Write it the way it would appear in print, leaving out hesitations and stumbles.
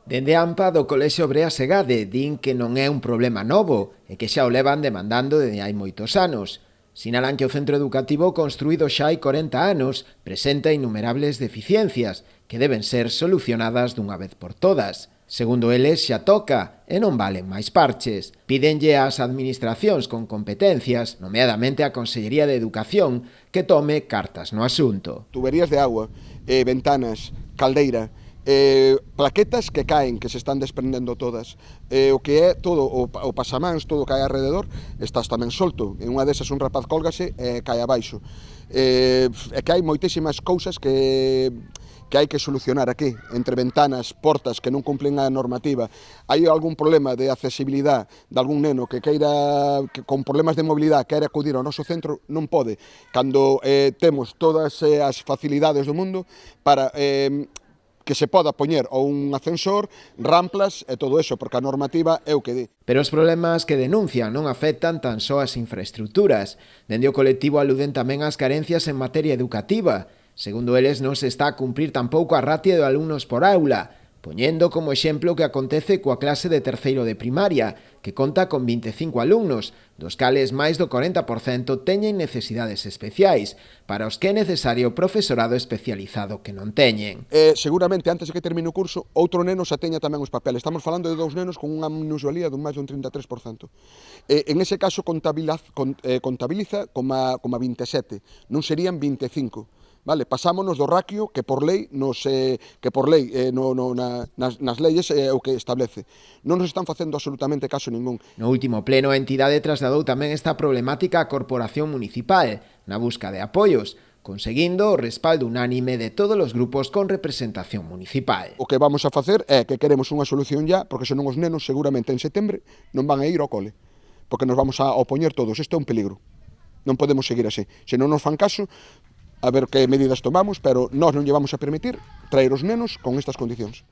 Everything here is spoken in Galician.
Dende a AMPA do Colexio Brea Segade din que non é un problema novo e que xa o levan demandando desde hai moitos anos. Sinalan que o centro educativo construído xa hai 40 anos presenta innumerables deficiencias que deben ser solucionadas dunha vez por todas. Segundo eles, xa toca e non valen máis parches. Pídenlle ás administracións con competencias, nomeadamente a Consellería de Educación, que tome cartas no asunto. Tuberías de agua, ventanas, caldeira, plaquetas que caen, que se están desprendendo todas, o que é todo, o pasamans, todo o que hai alrededor, estás tamén solto. En unha desas un rapaz cólgase e cae abaixo. É que hai moitísimas cousas que hai que solucionar aquí, entre ventanas, portas que non cumplen a normativa. Hai algún problema de accesibilidade de algún neno que queira, que con problemas de mobilidade, queira acudir ao noso centro, non pode. Cando temos todas as facilidades do mundo para que se poda poñer ou un ascensor, ramplas e todo eso, porque a normativa é o que di. Pero os problemas que denuncian non afectan tan só as infraestructuras. Dende o colectivo aluden tamén ás carencias en materia educativa. Segundo eles, non se está a cumprir tampouco a ratio de alumnos por aula, poñendo como exemplo o que acontece coa clase de terceiro de primaria, que conta con 25 alumnos, dos cales máis do 40% teñen necesidades especiais, para os que é necesario profesorado especializado que non teñen. Seguramente, antes de que termine o curso, outro neno xa teña tamén os papeles. Estamos falando de 2 nenos con unha minusvalía dun máis dun 33%. En ese caso contabiliza como 27, non serían 25. Vale, pasámonos do ratio que por lei nas leyes é o que establece. Non nos están facendo absolutamente caso ningún. No último pleno, a entidade trasladou tamén esta problemática á Corporación Municipal, na busca de apoios, conseguindo o respaldo unánime de todos os grupos con representación municipal. O que vamos a facer é que queremos unha solución ya, porque senón os nenos seguramente en setembro non van a ir ao cole, porque nos vamos a opoñer todos. Isto é un peligro. Non podemos seguir así. Se non nos fan caso, a ver que medidas tomamos, pero nós non lle vamos a permitir traer os nenos con estas condicións.